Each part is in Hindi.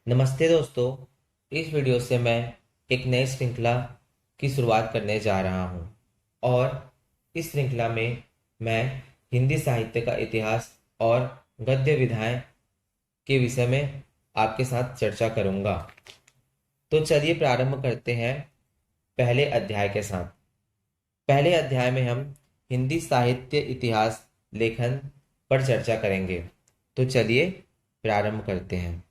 नमस्ते दोस्तों। इस वीडियो से मैं एक नई श्रृंखला की शुरुआत करने जा रहा हूं और इस श्रृंखला में मैं हिंदी साहित्य का इतिहास और गद्य विधाएं के विषय में आपके साथ चर्चा करूंगा। तो चलिए प्रारंभ करते हैं पहले अध्याय के साथ। पहले अध्याय में हम हिंदी साहित्य इतिहास लेखन पर चर्चा करेंगे। तो चलिए प्रारंभ करते हैं।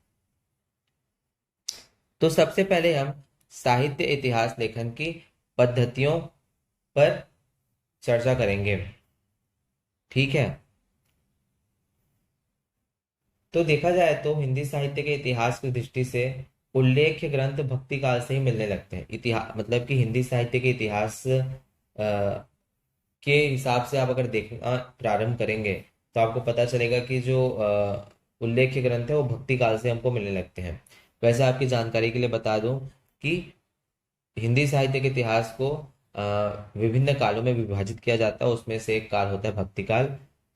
तो सबसे पहले हम साहित्य इतिहास लेखन की पद्धतियों पर चर्चा करेंगे। ठीक है। तो देखा जाए तो हिंदी साहित्य के इतिहास की दृष्टि से उल्लेख्य ग्रंथ भक्ति काल से ही मिलने लगते हैं। इतिहास मतलब कि हिंदी साहित्य के इतिहास के हिसाब से आप अगर देखना प्रारंभ करेंगे तो आपको पता चलेगा कि जो उल्लेख्य ग्रंथ है वो भक्ति काल से हमको मिलने लगते हैं। वैसे आपकी जानकारी के लिए बता दूं कि हिंदी साहित्य के इतिहास को विभिन्न कालों में विभाजित किया जाता है। उसमें से एक काल होता है भक्ति काल।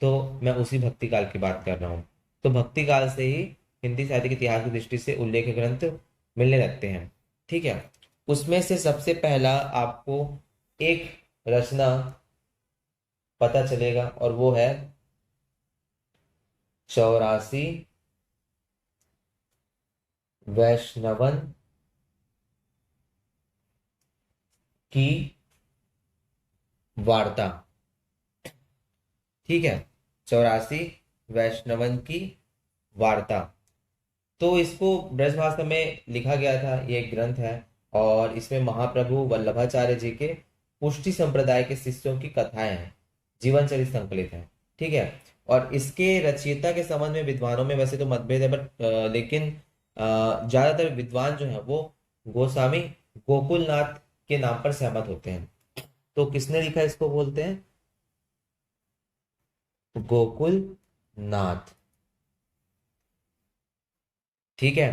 तो मैं उसी भक्ति काल की बात कर रहा हूँ। तो भक्ति काल से ही हिंदी साहित्य के इतिहास की दृष्टि से उल्लेख ग्रंथ मिलने लगते हैं। ठीक है। उसमें से सबसे पहला आपको एक रचना पता चलेगा और वो है 84 वैष्णवन की वार्ता। ठीक है। 84 वैष्णवन की वार्ता। तो इसको ब्रजभाषा में लिखा गया था। ये एक ग्रंथ है और इसमें महाप्रभु वल्लभाचार्य जी के पुष्टि संप्रदाय के शिष्यों की कथाएं हैं, जीवन चरित्र संकलित है। ठीक है। और इसके रचयिता के संबंध में विद्वानों में वैसे तो मतभेद है, बट लेकिन ज्यादातर विद्वान जो है वो गोस्वामी गोकुलनाथ के नाम पर सहमत होते हैं। तो किसने लिखा इसको बोलते हैं गोकुल नाथ। ठीक है।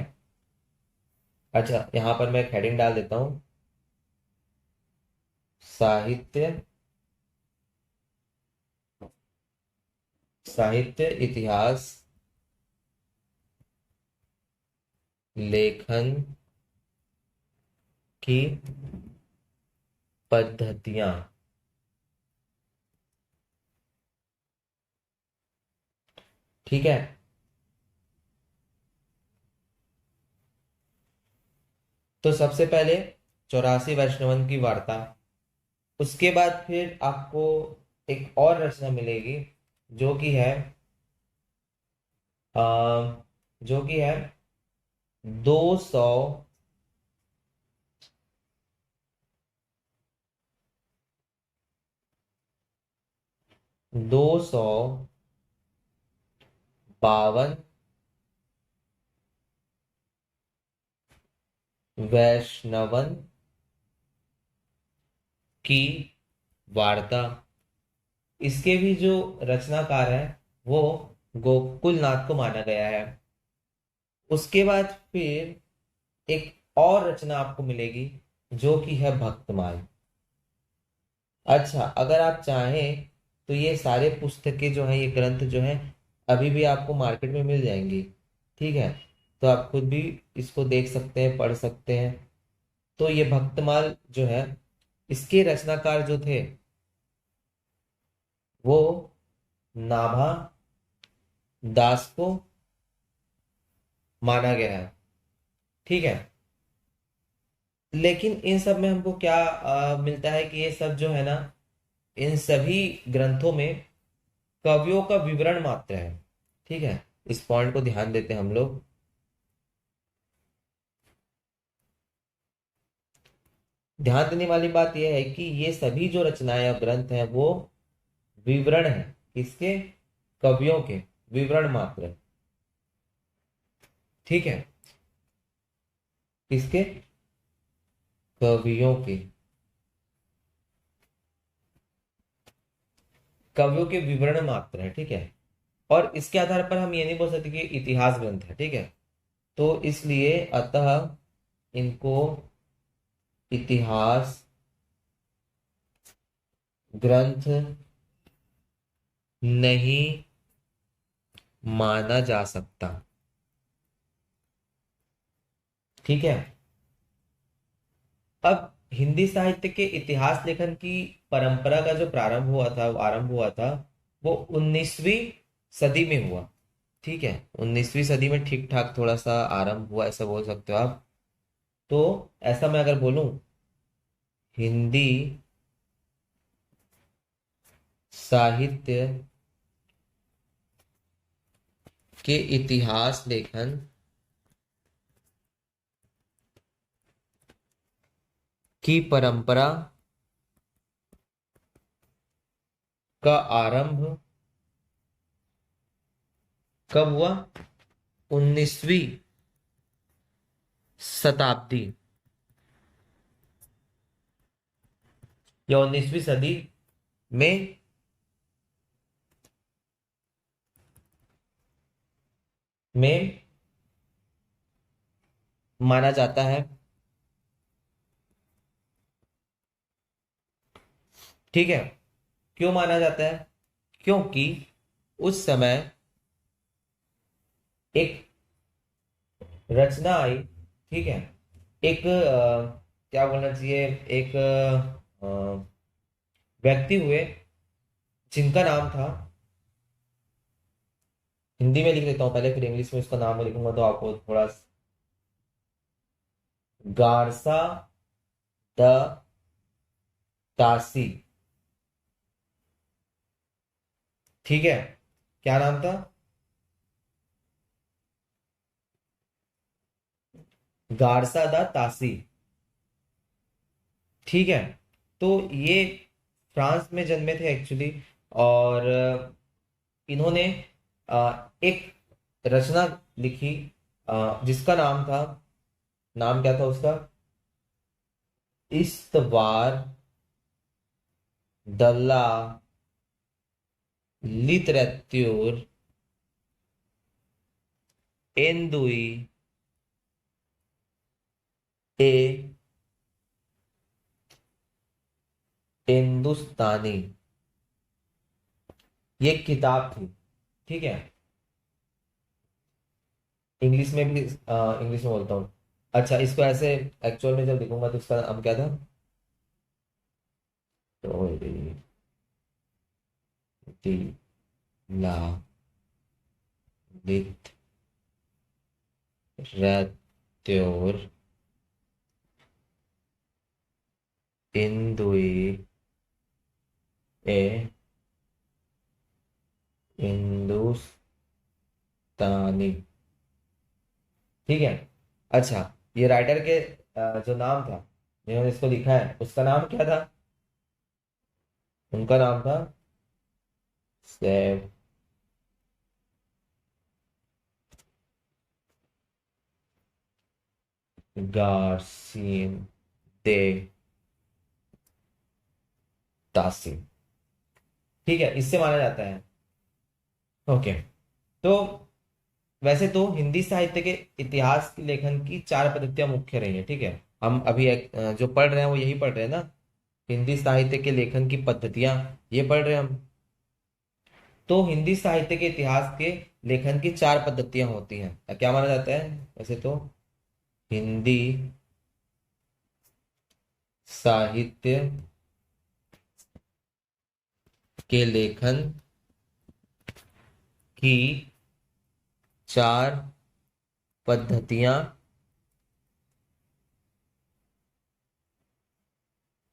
अच्छा, यहां पर मैं एक हेडिंग डाल देता हूं। साहित्य साहित्य इतिहास लेखन की पद्धतियां। ठीक है। तो सबसे पहले 84 वैष्णवन की वार्ता। उसके बाद फिर आपको एक और रचना मिलेगी जो कि है अ, जो कि है 200 252 वैष्णवन की वार्ता। इसके भी जो रचनाकार है वो गोकुलनाथ को माना गया है। उसके बाद फिर एक और रचना आपको मिलेगी जो कि है भक्तमाल। अच्छा, अगर आप चाहें तो ये सारे पुस्तकें जो हैं, ये ग्रंथ जो हैं, अभी भी आपको मार्केट में मिल जाएंगी। ठीक है। तो आप खुद भी इसको देख सकते हैं, पढ़ सकते हैं। तो ये भक्तमाल जो है, इसके रचनाकार जो थे वो नाभा दास को माना गया है। ठीक है। लेकिन इन सब में हमको क्या मिलता है कि ये सब जो है ना, इन सभी ग्रंथों में कवियों का विवरण मात्र है। ठीक है। इस पॉइंट को ध्यान देते हैं हम लोग। ध्यान देने वाली बात यह है कि ये सभी जो रचनाएं और ग्रंथ हैं वो विवरण है। किसके? कवियों के विवरण मात्र है। ठीक है। किसके? कवियों के कवियों के विवरण मात्र है। ठीक है। और इसके आधार पर हम ये नहीं बोल सकते कि इतिहास ग्रंथ है। ठीक है। तो इसलिए अतः इनको इतिहास ग्रंथ नहीं माना जा सकता। ठीक है। अब हिंदी साहित्य के इतिहास लेखन की परंपरा का जो आरंभ हुआ था, वो 19वीं सदी में हुआ। ठीक है, 19वीं सदी में ठीक ठाक थोड़ा सा आरंभ हुआ, ऐसा बोल सकते हो आप। तो ऐसा मैं अगर बोलूं, हिंदी साहित्य के इतिहास लेखन की परंपरा का आरंभ कब हुआ? 19वीं शताब्दी या 19वीं सदी में में माना जाता है। ठीक है, क्यों माना जाता है? क्योंकि उस समय एक रचना आई। ठीक है, एक क्या बोलना चाहिए, एक व्यक्ति हुए जिनका नाम था, हिंदी में लिख देता हूँ पहले, फिर इंग्लिश में उसका नाम लिखूंगा तो आपको थोड़ा। गारसा द तासी। ठीक है, क्या नाम था? गारसा द तासी। ठीक है, तो ये फ्रांस में जन्मे थे एक्चुअली। और इन्होंने एक रचना लिखी, जिसका नाम था, नाम क्या था उसका? इस्तवार दल्ला लिटरेच्योर एंदुई ए हिंदुस्तानी। ये एक किताब थी। ठीक है, इंग्लिश में भी, इंग्लिश में बोलता हूँ। अच्छा, इसको ऐसे एक्चुअल में जब लिखूंगा तो इसका नाम क्या था? तो ला लिटरेच्योर हिंदुई ए हिंदुस्तानी। ठीक है। अच्छा, ये राइटर के जो नाम था, जिन्होंने इसको लिखा है, उसका नाम क्या था? उनका नाम था सैफ गार्सिन दे तासी। ठीक है, इससे माना जाता है। ओके। तो वैसे तो हिंदी साहित्य के इतिहास की लेखन की चार पद्धतियां मुख्य रही हैं। ठीक है, हम अभी जो पढ़ रहे हैं वो यही पढ़ रहे हैं ना, हिंदी साहित्य के लेखन की पद्धतियां, ये पढ़ रहे हैं हम। तो हिंदी साहित्य के इतिहास के लेखन की चार पद्धतियां होती हैं। क्या माना जाता है वैसे तो? हिंदी साहित्य के लेखन की चार पद्धतियां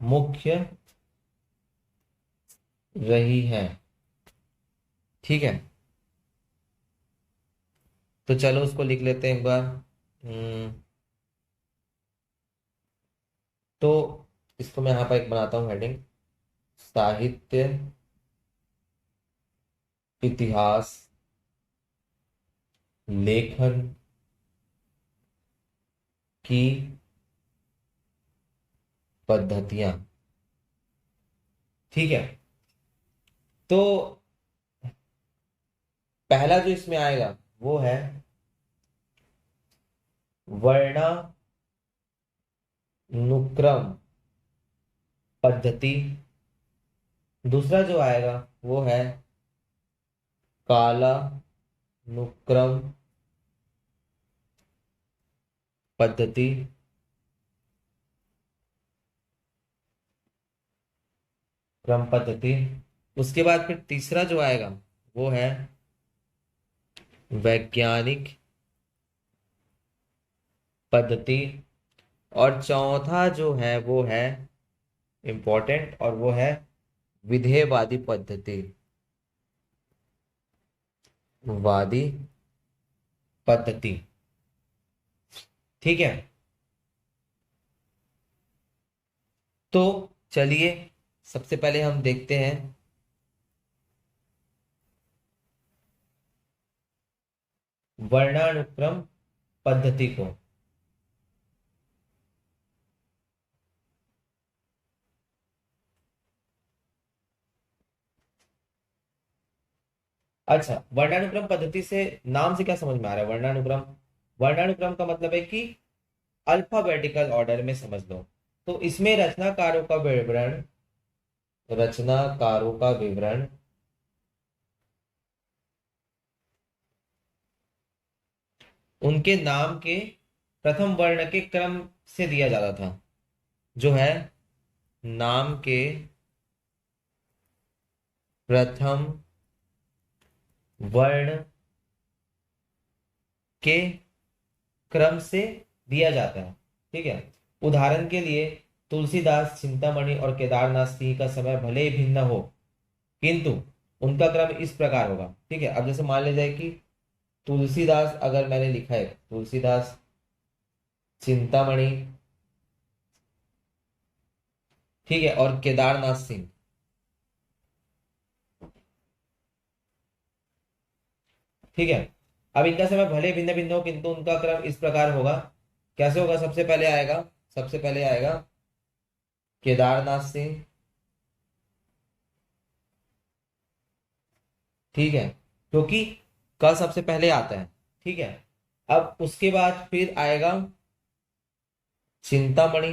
मुख्य रही हैं। ठीक है, तो चलो उसको लिख लेते हैं एक बार। तो इसको मैं यहाँ पर एक बनाता हूँ हेडिंग, साहित्य इतिहास लेखन की पद्धतियां। ठीक है, तो पहला जो इसमें आएगा वो है वर्णानुक्रम पद्धति। दूसरा जो आएगा वो है कालानुक्रम पद्धति, क्रम पद्धति। उसके बाद फिर तीसरा जो आएगा वो है वैज्ञानिक पद्धति। और चौथा जो है वो है इंपॉर्टेंट, और वो है विधेयवादी पद्धति। वादी पद्धति। ठीक है। तो चलिए सबसे पहले हम देखते हैं वर्णानुक्रम पद्धति को। अच्छा, वर्णानुक्रम पद्धति से नाम से क्या समझ में आ रहा है? वर्णानुक्रम, वर्णानुक्रम का मतलब है कि अल्फाबेटिकल ऑर्डर में समझ लो। तो इसमें रचनाकारों का विवरण, रचनाकारों का विवरण उनके नाम के प्रथम वर्ण के क्रम से दिया जाता था। जो है नाम के प्रथम वर्ण के क्रम से दिया जाता है। ठीक है। उदाहरण के लिए तुलसीदास, चिंतामणि और केदारनाथ सिंह का समय भले ही भिन्न हो, किंतु उनका क्रम इस प्रकार होगा। ठीक है। अब जैसे मान लीजिए जाए कि तुलसीदास अगर मैंने लिखा है, तुलसीदास, चिंतामणि, ठीक है, और केदारनाथ सिंह। ठीक है। अब इनका समय भले भिन्न भिन्न हो, किंतु उनका क्रम इस प्रकार होगा। कैसे होगा? सबसे पहले आएगा, सबसे पहले आएगा केदारनाथ सिंह। ठीक है, क्योंकि क सबसे पहले आता है। ठीक है। अब उसके बाद फिर आएगा चिंतामणि।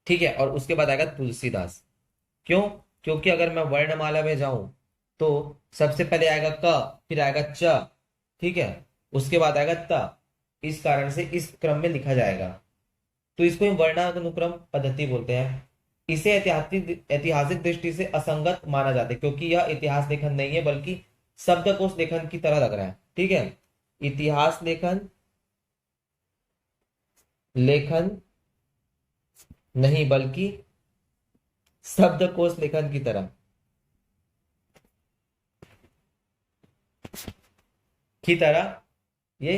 ठीक है, और उसके बाद आएगा तुलसीदास। क्यों? क्योंकि अगर मैं वर्णमाला में जाऊं तो सबसे पहले आएगा क, फिर आएगा च, ठीक है, उसके बाद आएगा त। इस कारण से इस क्रम में लिखा जाएगा। तो इसको हम वर्णानुक्रम पद्धति बोलते हैं। इसे ऐतिहासिक ऐतिहासिक दृष्टि से असंगत माना जाता है, क्योंकि यह इतिहास लेखन नहीं है बल्कि शब्दकोश लेखन की तरह लग रहा है। ठीक है। इतिहास लेखन, लेखन नहीं बल्कि शब्दकोश लेखन की तरह, ये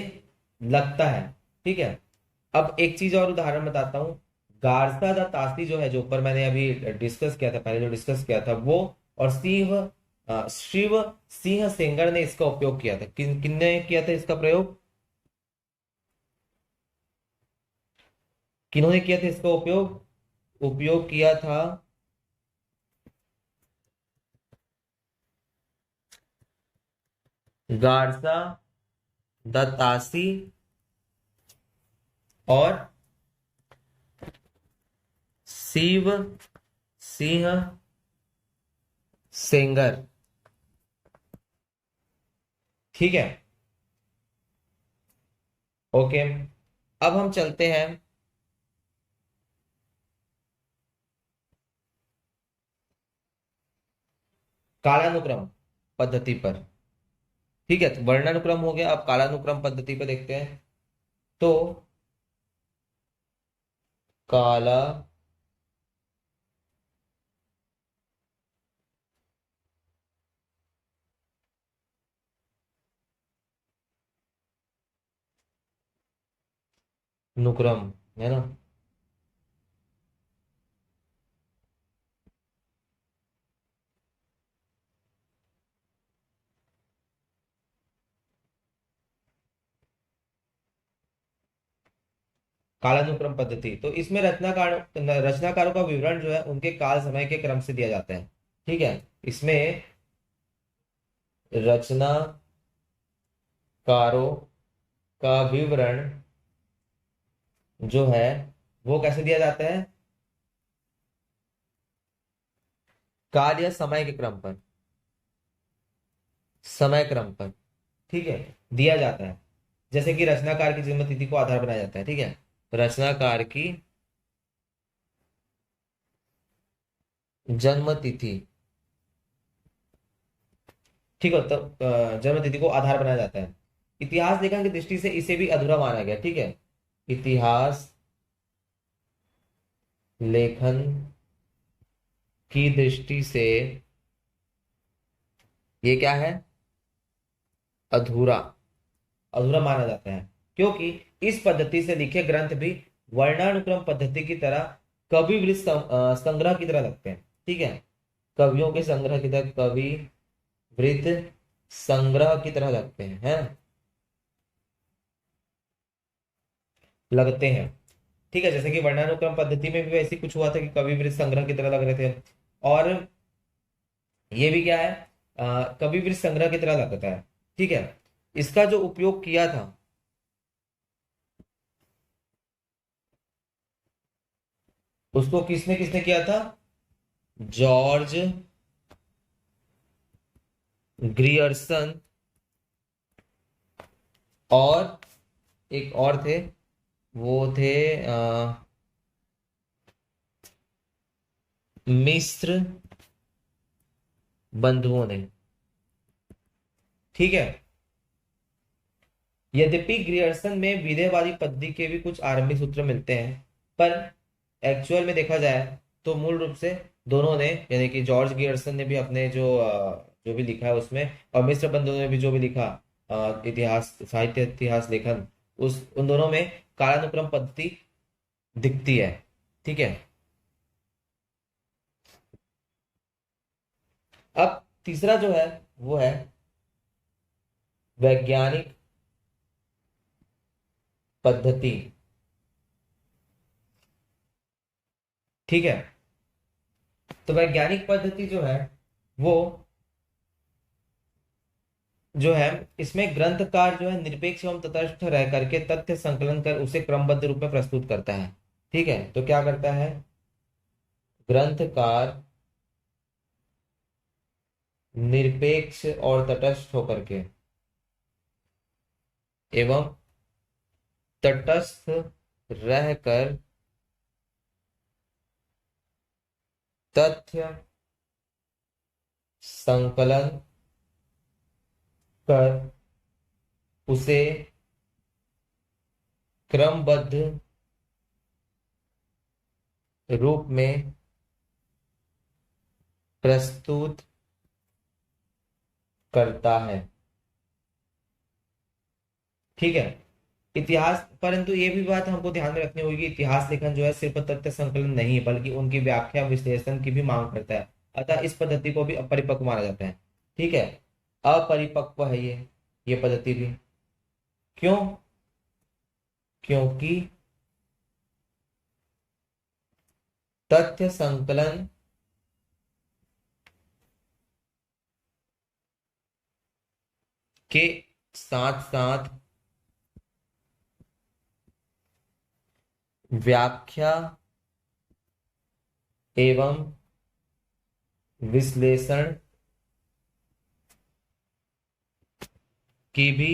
लगता है। ठीक है। अब एक चीज और उदाहरण बताता हूँ। गार्सा द तासी जो है, जो ऊपर मैंने अभी डिस्कस किया था, पहले जो डिस्कस किया था वो, और शिव सिंह सेंगर ने इसका उपयोग किया था। किनने किया था इसका प्रयोग? किन्होंने किया था इसका उपयोग? उपयोग किया था गार्सा द तासी और शिव सिंह सेंगर। ठीक है। ओके। अब हम चलते हैं कालानुक्रम पद्धति पर। ठीक है, तो वर्णानुक्रम हो गया, अब कालानुक्रम पद्धति पर देखते हैं। तो काला नुक्रम है ना। कालानुक्रम पद्धति, तो इसमें रचनाकारों का विवरण जो है उनके काल समय के क्रम से दिया जाता है। ठीक है। इसमें रचनाकारों का विवरण जो है वो कैसे दिया जाता है? काल या समय के क्रम पर, समय क्रम पर। ठीक है, दिया जाता है। जैसे कि रचनाकार की जन्म तिथि को आधार बनाया जाता है, ठीक है। रचनाकार की जन्म तिथि, ठीक है, तो जन्म तिथि को आधार बनाया जाता है। इतिहास लेखन की दृष्टि से इसे भी अधूरा माना गया, ठीक है। इतिहास लेखन की दृष्टि से ये क्या है, अधूरा, अधूरा माना जाता है, क्योंकि इस पद्धति से लिखे ग्रंथ भी वर्णानुक्रम पद्धति की तरह कवि वृत्त संग्रह की तरह लगते हैं, ठीक है। कवियों के संग्रह की तरह, कवि वृत्त संग्रह की तरह लगते हैं, लगते हैं, ठीक है। जैसे कि वर्णानुक्रम पद्धति में भी वैसे ही कुछ हुआ था कि कवि वृत्त संग्रह की तरह लग रहे थे, और ये भी क्या है, कवि वृत्त संग्रह की तरह लगता है, ठीक है। इसका जो उपयोग किया था, उसको किसने किसने किया था, जॉर्ज ग्रियर्सन और एक और थे, वो थे मिस्र बंधुओं ने, ठीक है। यद्यपि ग्रियर्सन में विधेयवादी पद्धति के भी कुछ आरंभिक सूत्र मिलते हैं, पर एक्चुअल में देखा जाए तो मूल रूप से दोनों ने, यानी कि जॉर्ज गियर्सन ने भी अपने जो भी लिखा है उसमें, और मिस्र बंधुओं ने भी जो भी लिखा, इतिहास, साहित्य इतिहास लेखन, उस उन दोनों में कालानुक्रम पद्धति दिखती है, ठीक है। अब तीसरा जो है वो है वैज्ञानिक पद्धति, ठीक है। तो वैज्ञानिक पद्धति जो है वो जो है, इसमें ग्रंथकार जो है निरपेक्ष एवं तटस्थ रह करके तथ्य संकलन कर उसे क्रमबद्ध रूप में प्रस्तुत करता है, ठीक है। तो क्या करता है ग्रंथकार, निरपेक्ष और तटस्थ होकर के एवं तटस्थ रहकर तथ्य संकलन कर उसे क्रमबद्ध रूप में प्रस्तुत करता है, ठीक है। इतिहास, परंतु ये भी बात हमको ध्यान में रखनी होगी, इतिहास लेखन जो है सिर्फ तथ्य संकलन नहीं बल्कि उनकी व्याख्या विश्लेषण की भी मांग करता है, अतः इस पद्धति को भी अपरिपक्व माना जाता है, ठीक है। अपरिपक्व है ये पद्धति भी, क्यों, क्योंकि तथ्य संकलन के साथ साथ व्याख्या एवं विश्लेषण की भी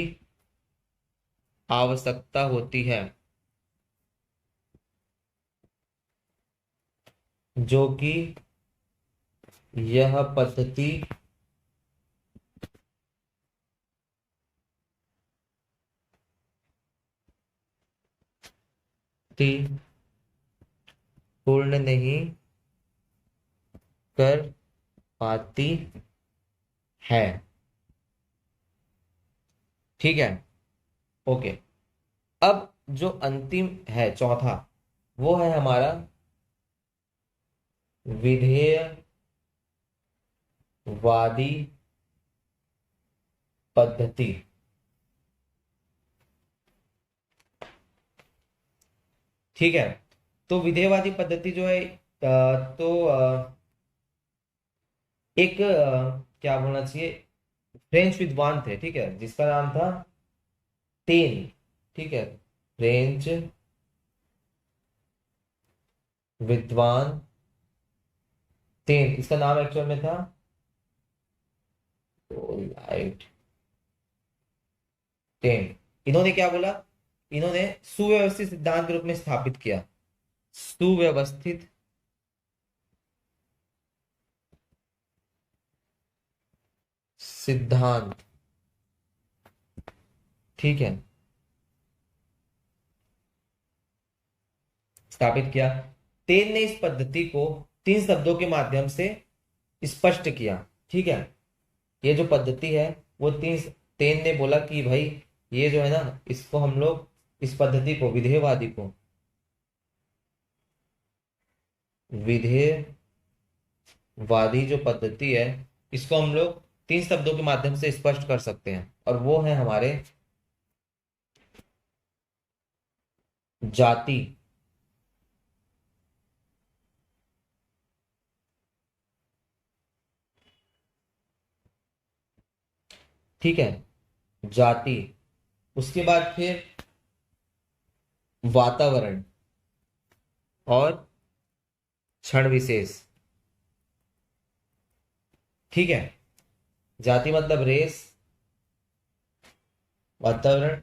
आवश्यकता होती है, जो कि यह पद्धति पूर्ण नहीं कर पाती है, ठीक है। ओके, अब जो अंतिम है चौथा, वो है हमारा विधेयवादी पद्धति, ठीक है। तो विधेयवादी पद्धति जो है, तो एक क्या बोलना चाहिए, फ्रेंच विद्वान थे, ठीक है, जिसका नाम था टेन, ठीक है। फ्रेंच विद्वान टेन, इसका नाम एक्चुअल में था लाइट टेन, इन्होंने क्या बोला, इन्होंने सुव्यवस्थित सिद्धांत के रूप में स्थापित किया, सुव्यवस्थित सिद्धांत, ठीक है, स्थापित किया। तेन ने इस पद्धति को 3 शब्दों के माध्यम से स्पष्ट किया, ठीक है। ये जो पद्धति है वो तेन ने बोला कि भाई ये जो है ना, इसको हम लोग, इस पद्धति को, विधेयवादी को, विधेयवादी जो पद्धति है, इसको हम लोग 3 शब्दों के माध्यम से स्पष्ट कर सकते हैं, और वो है हमारे जाति, ठीक है, जाति। उसके बाद फिर वातावरण और क्षण विशेष, ठीक है। जाति मतलब रेस, वातावरण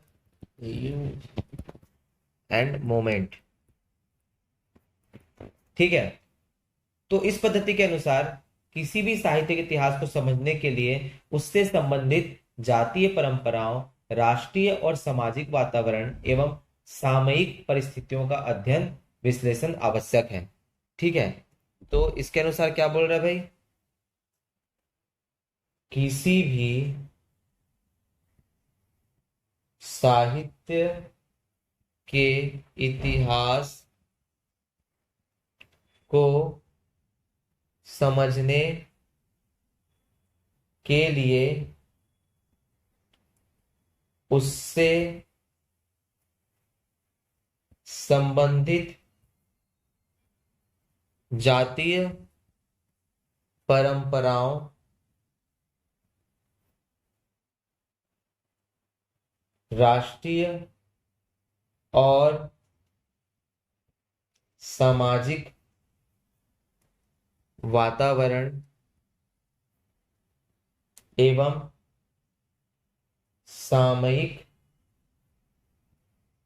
एंड मोमेंट, ठीक है। तो इस पद्धति के अनुसार किसी भी साहित्यिक इतिहास को समझने के लिए उससे संबंधित जातीय परंपराओं, राष्ट्रीय और सामाजिक वातावरण एवं सामयिक परिस्थितियों का अध्ययन, विश्लेषण आवश्यक है, ठीक है। तो इसके अनुसार क्या बोल रहा है भाई, किसी भी साहित्य के इतिहास को समझने के लिए उससे संबंधित जातीय परंपराओं, राष्ट्रीय और सामाजिक वातावरण एवं सामयिक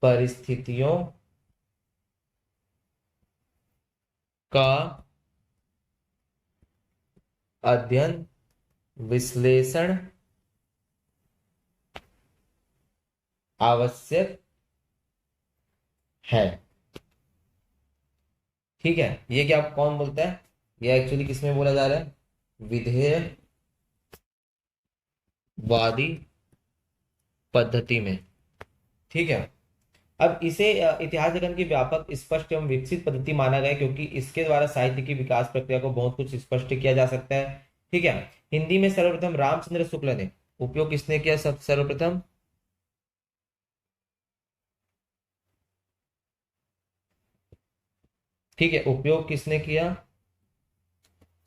परिस्थितियों का अध्ययन, विश्लेषण आवश्यक है, ठीक है। ये क्या कौन बोलता है, ये एक्चुअली किसमें बोला जा रहा है, विधेयवादी पद्धति में, ठीक है। अब इसे इतिहास लेखन की व्यापक, स्पष्ट एवं विकसित पद्धति माना गया, क्योंकि इसके द्वारा साहित्य की विकास प्रक्रिया को बहुत कुछ स्पष्ट किया जा सकता है, ठीक है। हिंदी में सर्वप्रथम रामचंद्र शुक्ल ने उपयोग किसने किया, सब सर्वप्रथम, ठीक है, उपयोग किसने किया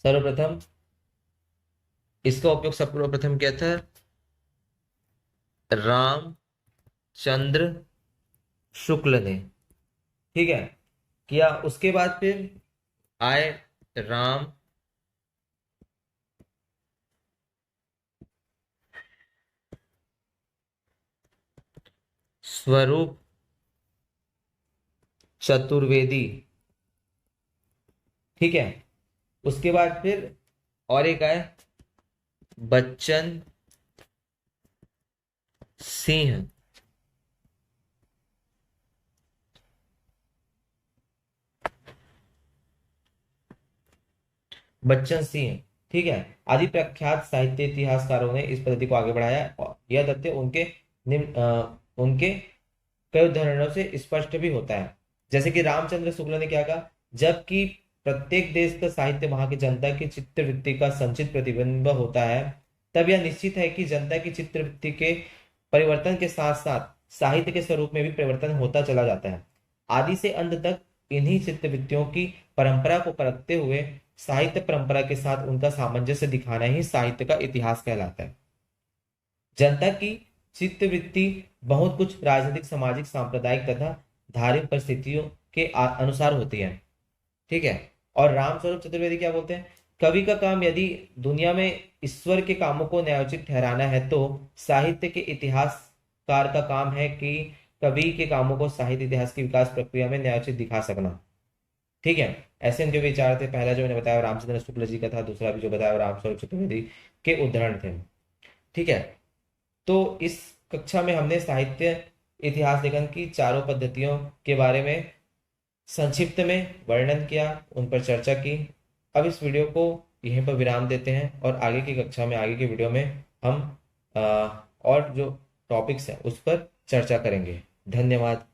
सर्वप्रथम, इसका उपयोग सर्वप्रथम किया था रामचंद्र शुक्ल ने, ठीक है, किया। उसके बाद फिर आए राम स्वरूप चतुर्वेदी, ठीक है। उसके बाद फिर और एक आए बच्चन सिंह, बच्चन सिंह, ठीक है, आदि प्रख्यात साहित्य इतिहासकारों ने इस पद्धति को आगे बढ़ाया, और यह तथ्य उनके कई उदाहरणों से स्पष्ट भी होता है। जैसे कि रामचंद्र शुक्ल ने क्या कहा, जबकि प्रत्येक देश का साहित्य वहां की जनता की चित्तवृत्ति का संचित प्रतिबिंब होता है, तब यह निश्चित है कि जनता की चित्तवृत्ति के परिवर्तन के साथ साथ साहित्य के स्वरूप में भी परिवर्तन होता चला जाता है। आदि से अंत तक इन्हीं चित्तवृत्तियों की परंपरा को परखते हुए साहित्य परंपरा के साथ उनका सामंजस्य दिखाना ही साहित्य का इतिहास कहलाता है। जनता की चित्तवृत्ति बहुत कुछ राजनीतिक, सामाजिक, सांप्रदायिक तथा धार्मिक परिस्थितियों के अनुसार होती है, ठीक है। और रामस्वरूप चतुर्वेदी क्या बोलते हैं, कवि का काम यदि दुनिया में ईश्वर के कामों को न्यायोचित ठहराना है, तो साहित्य के इतिहास साहित्यकार का काम है कि कवि के कामों को साहित्य इतिहास की विकास प्रक्रिया में न्यायोचित दिखा सकना। ठीक है, ऐसे इनके विचार थे। पहला जो मैंने बताया रामचंद्र शुक्ल जी का था, दूसरा भी जो बताया वो रामस्वरूप चतुर्वेदी के उद्धरण थे। ठीक है, तो इस कक्षा में हमने साहित्य इतिहास लेखन की चारों पद्धतियों के बारे में संक्षिप्त में वर्णन किया, उन पर चर्चा की। अब इस वीडियो को यहीं पर विराम देते हैं और आगे की कक्षा में, आगे की वीडियो में हम और जो टॉपिक्स हैं उस पर चर्चा करेंगे। धन्यवाद।